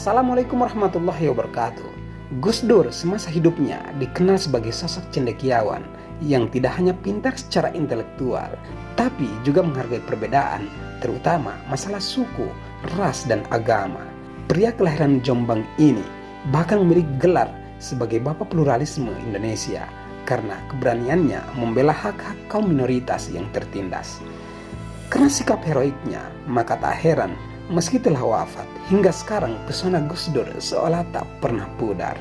Assalamualaikum warahmatullahi wabarakatuh. Gus Dur semasa hidupnya dikenal sebagai sosok cendekiawan yang tidak hanya pintar secara intelektual, tapi juga menghargai perbedaan, terutama masalah suku, ras, dan agama. Pria kelahiran Jombang ini bahkan memiliki gelar sebagai Bapak Pluralisme Indonesia karena keberaniannya membela hak-hak kaum minoritas yang tertindas. Karena sikap heroiknya, maka tak heran meski telah wafat, hingga sekarang pesona Gus Dur seolah tak pernah pudar.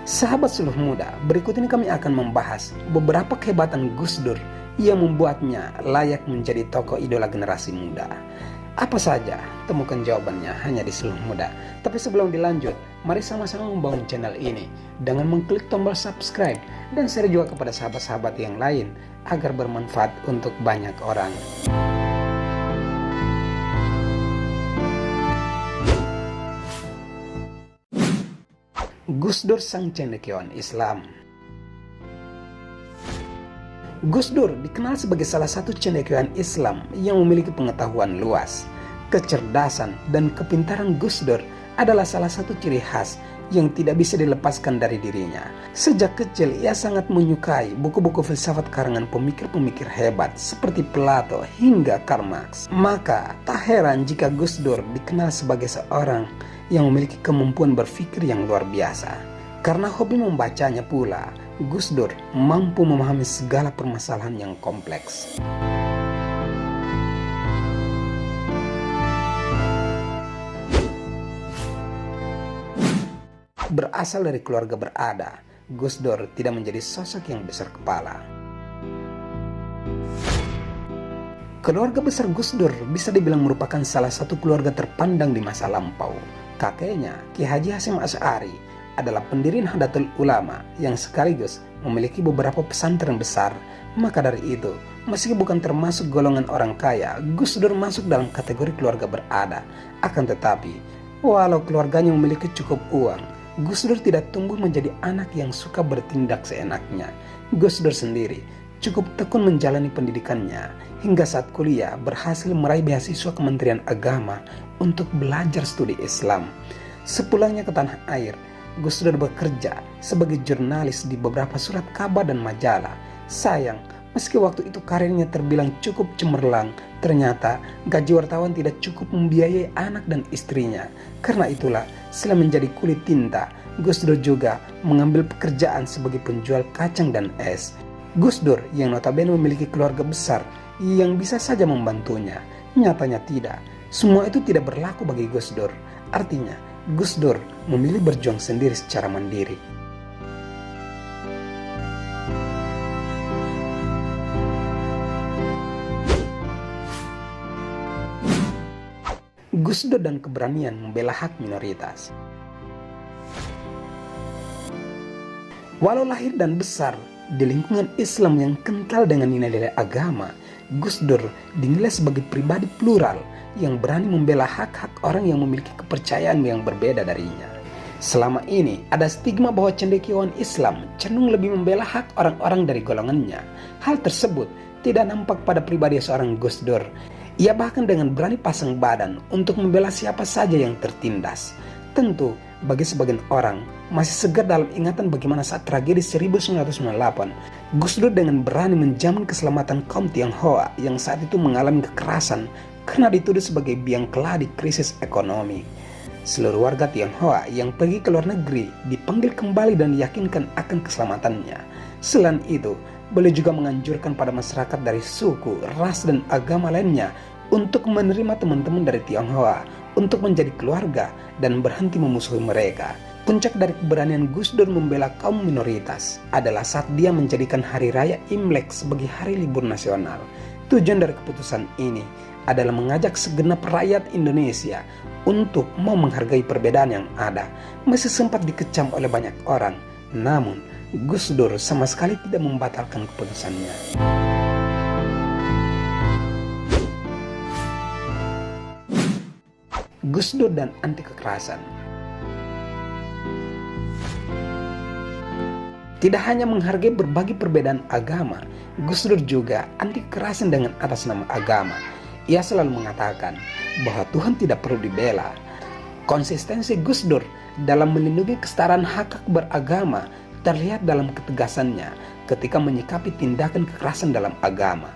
Sahabat Suluh Muda, berikut ini kami akan membahas beberapa kehebatan Gus Dur yang membuatnya layak menjadi tokoh idola generasi muda. Apa saja? Temukan jawabannya hanya di Suluh Muda. Tapi sebelum dilanjut, mari sama-sama membangun channel ini dengan mengklik tombol subscribe dan share juga kepada sahabat-sahabat yang lain agar bermanfaat untuk banyak orang. Gus Dur sang cendekiawan Islam. Gus Dur dikenal sebagai salah satu cendekiawan Islam yang memiliki pengetahuan luas. Kecerdasan dan kepintaran Gus Dur adalah salah satu ciri khas yang tidak bisa dilepaskan dari dirinya. Sejak kecil ia sangat menyukai buku-buku filsafat karangan pemikir-pemikir hebat seperti Plato hingga Karl Marx. Maka tak heran jika Gus Dur dikenal sebagai seorang yang memiliki kemampuan berpikir yang luar biasa. Karena hobi membacanya pula, Gus Dur mampu memahami segala permasalahan yang kompleks. Berasal dari keluarga berada, Gus Dur tidak menjadi sosok yang besar kepala. Keluarga besar Gus Dur bisa dibilang merupakan salah satu keluarga terpandang di masa lampau. Kakeknya, Ki Haji Hasyim Asy'ari, adalah pendiri Nahdlatul Ulama yang sekaligus memiliki beberapa pesantren besar. Maka dari itu, meski bukan termasuk golongan orang kaya, Gus Dur masuk dalam kategori keluarga berada. Akan tetapi, walau keluarganya memiliki cukup uang, Gus Dur tidak tumbuh menjadi anak yang suka bertindak seenaknya. Gus Dur sendiri cukup tekun menjalani pendidikannya hingga saat kuliah berhasil meraih beasiswa Kementerian Agama untuk belajar studi Islam. Sepulangnya ke tanah air, Gus Dur bekerja sebagai jurnalis di beberapa surat kabar dan majalah. Sayang, meski waktu itu karirnya terbilang cukup cemerlang, ternyata gaji wartawan tidak cukup membiayai anak dan istrinya. Karena itulah, setelah menjadi kulit tinta, Gus Dur juga mengambil pekerjaan sebagai penjual kacang dan es. Gus Dur yang notabene memiliki keluarga besar yang bisa saja membantunya, nyatanya tidak. Semua itu tidak berlaku bagi Gus Dur. Artinya, Gus Dur memilih berjuang sendiri secara mandiri. Gus Dur dan keberanian membela hak minoritas. Walau lahir dan besar di lingkungan Islam yang kental dengan nilai-nilai agama, Gus Dur dinilai sebagai pribadi plural yang berani membela hak-hak orang yang memiliki kepercayaan yang berbeda darinya. Selama ini ada stigma bahwa cendekiawan Islam cenderung lebih membela hak orang-orang dari golongannya. Hal tersebut tidak nampak pada pribadi seorang Gus Dur. Ia bahkan dengan berani pasang badan untuk membela siapa saja yang tertindas. Tentu bagi sebagian orang masih segar dalam ingatan bagaimana saat tragedi 1998, Gus Dur dengan berani menjamin keselamatan kaum Tionghoa yang saat itu mengalami kekerasan karena dituduh sebagai biang keladi krisis ekonomi. Seluruh warga Tionghoa yang pergi ke luar negeri dipanggil kembali dan diyakinkan akan keselamatannya. Selain itu, beliau juga menganjurkan pada masyarakat dari suku, ras, dan agama lainnya untuk menerima teman-teman dari Tionghoa untuk menjadi keluarga dan berhenti memusuhi mereka. Puncak dari keberanian Gus Dur membela kaum minoritas adalah saat dia menjadikan Hari Raya Imlek sebagai hari libur nasional. Tujuan dari keputusan ini adalah mengajak segenap rakyat Indonesia untuk mau menghargai perbedaan yang ada. Meski sempat dikecam oleh banyak orang, namun Gus Dur sama sekali tidak membatalkan keputusannya. Gus Dur dan anti kekerasan. Tidak hanya menghargai berbagai perbedaan agama, Gus Dur juga anti kekerasan dengan atas nama agama. Ia selalu mengatakan bahwa Tuhan tidak perlu dibela. Konsistensi Gus Dur dalam melindungi kesetaraan hak beragama terlihat dalam ketegasannya ketika menyikapi tindakan kekerasan dalam agama.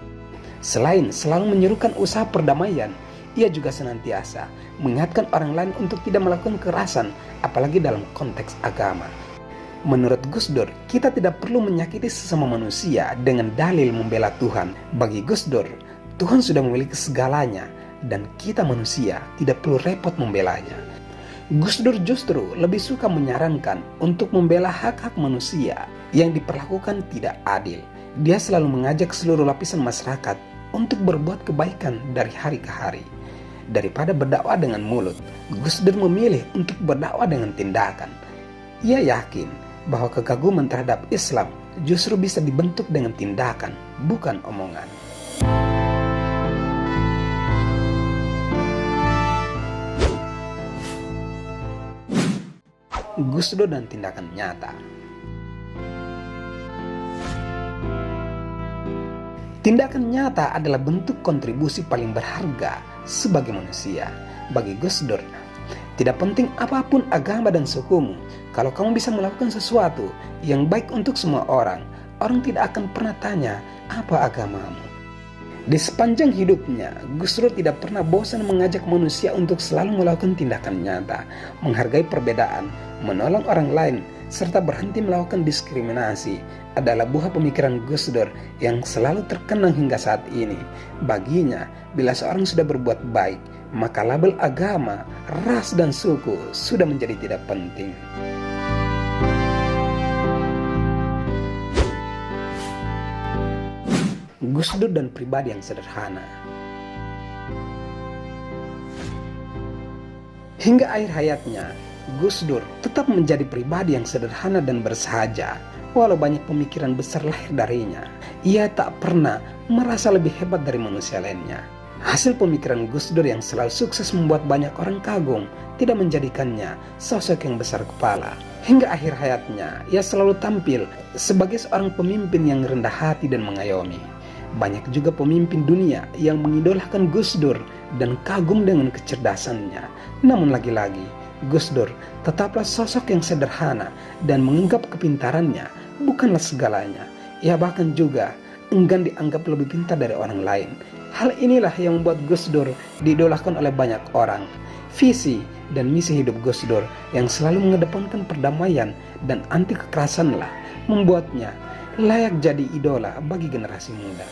Selain selalu menyerukan usaha perdamaian, ia juga senantiasa mengingatkan orang lain untuk tidak melakukan kekerasan, apalagi dalam konteks agama. Menurut Gus Dur, kita tidak perlu menyakiti sesama manusia dengan dalil membela Tuhan. Bagi Gus Dur, Tuhan sudah memiliki segalanya dan kita manusia tidak perlu repot membelanya. Gus Dur justru lebih suka menyarankan untuk membela hak-hak manusia yang diperlakukan tidak adil. Dia selalu mengajak seluruh lapisan masyarakat untuk berbuat kebaikan dari hari ke hari. Daripada berdakwah dengan mulut, Gus Dur memilih untuk berdakwah dengan tindakan. Ia yakin bahwa kekaguman terhadap Islam justru bisa dibentuk dengan tindakan, bukan omongan. Gus Dur dan tindakan nyata. Tindakan nyata adalah bentuk kontribusi paling berharga sebagai manusia. Bagi Gus Dur, tidak penting apapun agama dan sukumu, kalau kamu bisa melakukan sesuatu yang baik untuk semua orang, orang tidak akan pernah tanya apa agamamu. Di sepanjang hidupnya, Gus Dur tidak pernah bosan mengajak manusia untuk selalu melakukan tindakan nyata, menghargai perbedaan, menolong orang lain, serta berhenti melakukan diskriminasi adalah buah pemikiran Gus Dur yang selalu terkenang hingga saat ini. Baginya, bila seorang sudah berbuat baik, maka label agama, ras, dan suku sudah menjadi tidak penting. Gus Dur dan pribadi yang sederhana. Hingga akhir hayatnya, Gus Dur tetap menjadi pribadi yang sederhana dan bersahaja. Walau banyak pemikiran besar lahir darinya, ia tak pernah merasa lebih hebat dari manusia lainnya. Hasil pemikiran Gus Dur yang selalu sukses membuat banyak orang kagum tidak menjadikannya sosok yang besar kepala. Hingga akhir hayatnya, ia selalu tampil sebagai seorang pemimpin yang rendah hati dan mengayomi. Banyak juga pemimpin dunia yang mengidolakan Gus Dur dan kagum dengan kecerdasannya. Namun lagi-lagi, Gus Dur tetaplah sosok yang sederhana dan menganggap kepintarannya bukanlah segalanya. Ia bahkan juga enggan dianggap lebih pintar dari orang lain. Hal inilah yang membuat Gus Dur diidolakan oleh banyak orang. Visi dan misi hidup Gus Dur yang selalu mengedepankan perdamaian dan anti kekerasanlah membuatnya layak jadi idola bagi generasi muda.